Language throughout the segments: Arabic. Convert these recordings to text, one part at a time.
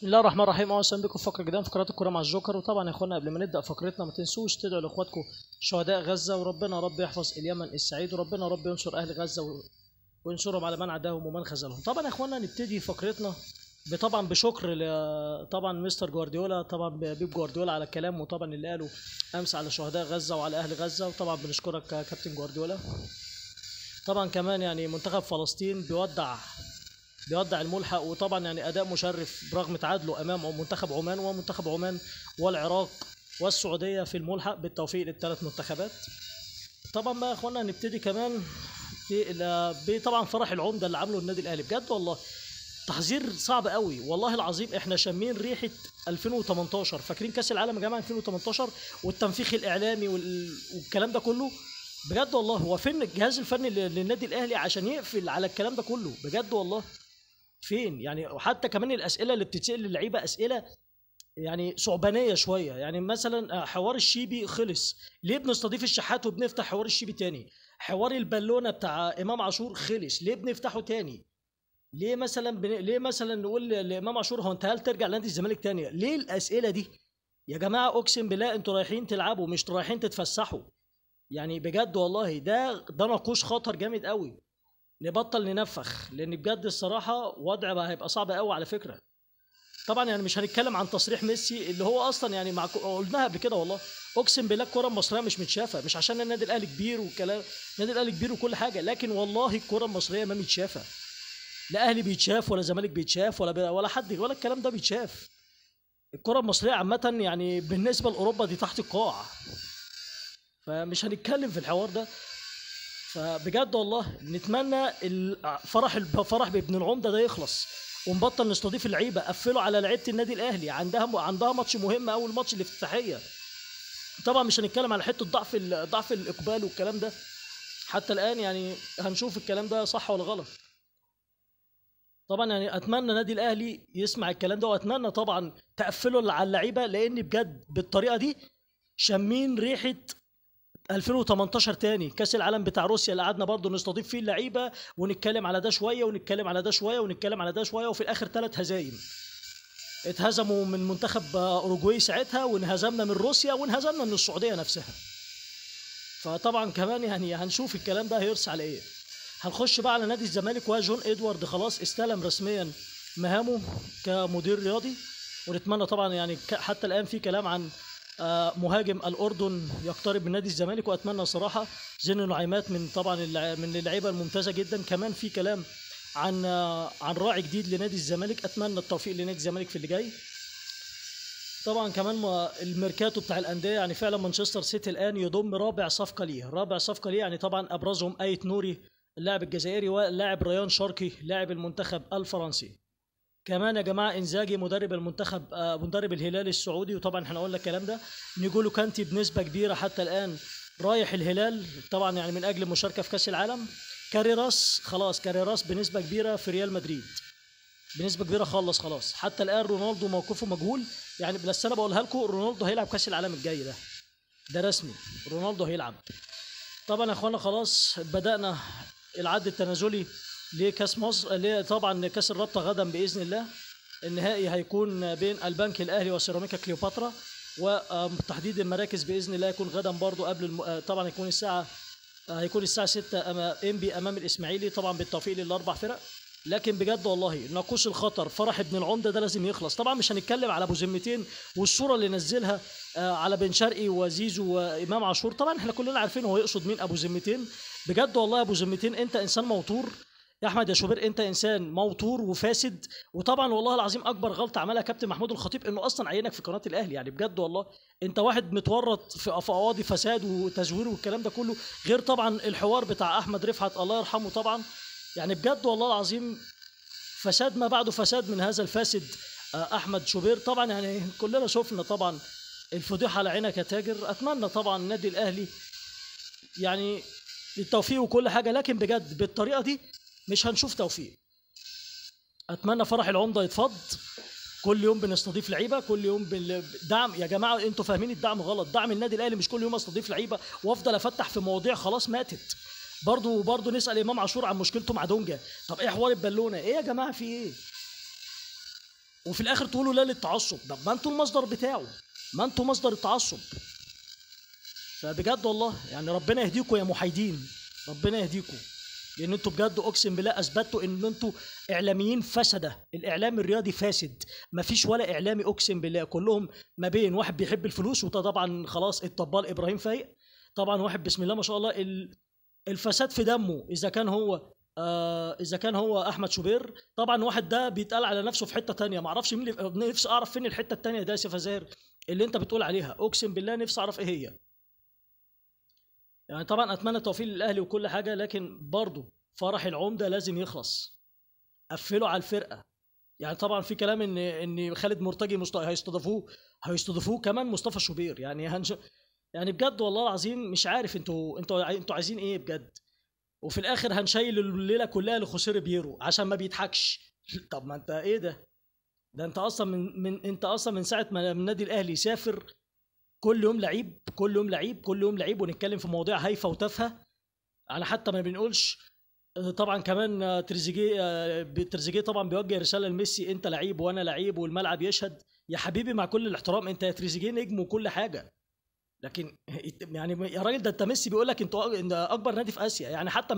بسم الله الرحمن الرحيم. اهلا بكم في فقره جديده من فقرات الكوره مع الجوكر. وطبعا يا اخوانا قبل ما نبدا فقرتنا ما تنسوش تدعوا لاخواتكم شهداء غزه، وربنا رب يحفظ اليمن السعيد، وربنا رب ينصر اهل غزه وينصرهم على من عداهم ومن خذلهم. طبعا يا اخوانا نبتدي فقرتنا طبعا بشكر طبعا مستر جوارديولا، طبعا بيب جوارديولا على كلامه طبعا اللي قاله امس على شهداء غزه وعلى اهل غزه، وطبعا بنشكرك يا كابتن جوارديولا. طبعا كمان يعني منتخب فلسطين بيودع الملحق، وطبعا يعني اداء مشرف برغم تعادله امام منتخب عمان ومنتخب عمان والعراق والسعوديه في الملحق. بالتوفيق للثلاث منتخبات. طبعا بقى يا اخوانا نبتدي كمان طبعا فرح العمده اللي عامله النادي الاهلي. بجد والله تحذير صعب قوي والله العظيم. احنا شامين ريحه 2018، فاكرين كاس العالم يا جماعه 2018 والتنفيخ الاعلامي والكلام ده كله. بجد والله هو فين الجهاز الفني للنادي الاهلي عشان يقفل على الكلام ده كله؟ بجد والله فين يعني؟ وحتى كمان الاسئله اللي بتتسال للعيبه اسئله يعني صعبانيه شويه. يعني مثلا حوار الشيبي خلص، ليه بنستضيف الشحات وبنفتح حوار الشيبي تاني؟ حوار البالونه بتاع امام عاشور خلص، ليه بنفتحه تاني؟ ليه مثلا نقول لامام عاشور هو انت هل ترجع لنادي الزمالك تاني؟ ليه الاسئله دي يا جماعه؟ اقسم بالله انتوا رايحين تلعبوا مش رايحين تتفسحوا. يعني بجد والله ده نقوش خطر جامد قوي. نبطل ننفخ، لان بجد الصراحه وضع بقى هيبقى صعب قوي على فكره. طبعا يعني مش هنتكلم عن تصريح ميسي اللي هو اصلا يعني قلناها قبل كده والله. اقسم بالله الكره المصريه مش متشافه، مش عشان النادي الاهلي كبير والكلام، النادي الاهلي كبير وكل حاجه، لكن والله الكره المصريه ما متشافه. لا اهلي بيتشاف ولا زمالك بيتشاف ولا حد ولا الكلام ده بيتشاف. الكره المصريه عامه يعني بالنسبه لاوروبا دي تحت القاع، فمش هنتكلم في الحوار ده. فبجد والله نتمنى فرح بابن العمده ده يخلص ونبطل نستضيف اللعيبه. قفلوا على لعيبه النادي الاهلي، عندها ماتش مهم، اول ماتش الافتتاحيه. طبعا مش هنتكلم على حته ضعف الاقبال والكلام ده حتى الان، يعني هنشوف الكلام ده صح ولا غلط. طبعا يعني اتمنى نادي الاهلي يسمع الكلام ده، واتمنى طبعا تقفلوا على اللعيبه، لان بجد بالطريقه دي شامين ريحه 2018 تاني، كاس العالم بتاع روسيا اللي قعدنا برضه نستضيف فيه اللعيبه ونتكلم على ده شويه ونتكلم على ده شويه ونتكلم على ده شويه، وفي الاخر 3 هزايم. اتهزموا من منتخب اوروجواي ساعتها، وانهزمنا من روسيا، وانهزمنا من السعوديه نفسها. فطبعا كمان يعني هنشوف الكلام ده هيرسى على ايه. هنخش بقى على نادي الزمالك، وجون ادوارد خلاص استلم رسميا مهامه كمدير رياضي. ونتمنى طبعا يعني حتى الان في كلام عن مهاجم الاردن يقترب من نادي الزمالك، واتمنى صراحه زين نعيمات من اللعيبه الممتازه جدا. كمان في كلام عن راعي جديد لنادي الزمالك، اتمنى التوفيق لنادي الزمالك في اللي جاي. طبعا كمان الميركاتو بتاع الانديه، يعني فعلا مانشستر سيتي الان يضم رابع صفقه ليه يعني طبعا ابرزهم ايت نوري اللاعب الجزائري، واللاعب ريان شرقي لاعب المنتخب الفرنسي. كمان يا جماعه انزاجي مدرب المنتخب مدرب الهلال السعودي، وطبعا احنا قلنا الكلام ده. نيجولو كانتي بنسبه كبيره حتى الان رايح الهلال طبعا يعني من اجل المشاركه في كاس العالم. كاريراس بنسبه كبيره في ريال مدريد، بنسبه كبيره خلاص. حتى الان رونالدو موقفه مجهول يعني، بس انا بقولها لكم رونالدو هيلعب كاس العالم الجاي ده رسمي، رونالدو هيلعب. طبعا يا اخوانا خلاص بدانا العد التنازلي لكاس مصر، طبعا كاس الرابطه غدا باذن الله. النهائي هيكون بين البنك الاهلي وسيراميكا كليوباترا، وتحديد المراكز باذن الله يكون غدا برضو قبل طبعا هيكون الساعه 6 انبي امام الاسماعيلي، طبعا بالتوفيق للاربع فرق. لكن بجد والله ناقوس الخطر فرح ابن العمده ده لازم يخلص. طبعا مش هنتكلم على ابو ذمتين والصوره اللي نزلها على بن شرقي وزيزو وامام عاشور، طبعا احنا كلنا عارفين هو يقصد مين ابو ذمتين. بجد والله ابو ذمتين انت انسان موتور يا احمد يا شوبير، انت انسان موتور وفاسد. وطبعا والله العظيم اكبر غلطه عملها كابتن محمود الخطيب انه اصلا عينك في قناه الاهلي. يعني بجد والله انت واحد متورط في قواضي فساد وتزوير والكلام ده كله، غير طبعا الحوار بتاع احمد رفعت الله يرحمه طبعا. يعني بجد والله العظيم فساد ما بعده فساد من هذا الفاسد احمد شوبير. طبعا يعني كلنا شفنا طبعا الفضيحه على عينك يا تاجر. اتمنى طبعا النادي الاهلي يعني التوفيق وكل حاجه، لكن بجد بالطريقه دي مش هنشوف توفيق. اتمنى فرح العمده يتفض. كل يوم بنستضيف لعيبه، كل يوم بالدعم يا جماعه. انتوا فاهمين الدعم غلط. دعم النادي الاهلي مش كل يوم استضيف لعيبه وافضل افتح في مواضيع خلاص ماتت. برضو نسال امام عاشور عن مشكلته مع دونجا. طب ايه حوار البالونه؟ ايه يا جماعه في ايه؟ وفي الاخر تقولوا لا للتعصب. طب ما انتوا المصدر بتاعه، ما انتوا مصدر التعصب. فبجد والله يعني ربنا يهديكم يا محايدين، ربنا يهديكم، لان انتوا بجد اقسم بالله اثبتوا ان انتوا اعلاميين فسده. الاعلام الرياضي فاسد، مفيش ولا اعلامي اقسم بالله، كلهم ما بين واحد بيحب الفلوس، وده طبعا خلاص الطبال ابراهيم فايق، طبعا واحد بسم الله ما شاء الله الفساد في دمه. اذا كان هو احمد شوبير، طبعا واحد ده بيتقال على نفسه في حته تانية، ما اعرفش مين نفسي اعرف فين الحته التانية ده يا فزاهر اللي انت بتقول عليها، اقسم بالله نفسي اعرف ايه هي. يعني طبعا اتمنى التوفيق للاهلي وكل حاجه، لكن برضه فرح العمده لازم يخلص، قفلوا على الفرقه. يعني طبعا في كلام ان خالد مرتجي هيستضيفوه كمان مصطفى شوبير. يعني يعني بجد والله العظيم مش عارف انتوا عايزين ايه بجد. وفي الاخر هنشيل الليله كلها لخسير بيرو عشان ما بيضحكش. طب ما انت ايه ده انت اصلا انت اصلا من ساعه ما النادي الاهلي سافر كل يوم لعيب، كل يوم لعيب، كل يوم لعيب، ونتكلم في مواضيع هايفه وتافهه. على حتى ما بنقولش طبعا كمان تريزيجيه طبعا بيوجه رساله لميسي، انت لعيب وانا لعيب والملعب يشهد. يا حبيبي مع كل الاحترام، انت يا تريزيجيه نجم وكل حاجه، لكن يعني يا راجل ده انت ميسي بيقول لك انت اكبر نادي في اسيا، يعني حتى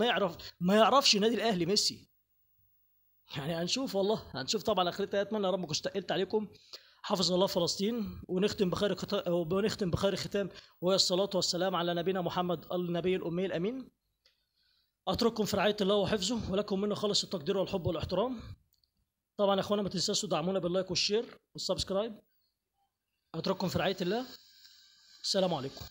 ما يعرفش نادي الاهلي ميسي. يعني هنشوف والله، هنشوف طبعا اخرتها. اتمنى يا رب كنت تقلت عليكم. حافظ الله فلسطين، ونختم بخير ختام، وهي الصلاة والسلام على نبينا محمد النبي الأمي الأمين. أترككم في رعاية الله وحفظه، ولكم منه خالص التقدير والحب والاحترام. طبعا يا اخوانا ما تنساش تدعمونا باللايك والشير والسبسكرايب. أترككم في رعاية الله، السلام عليكم.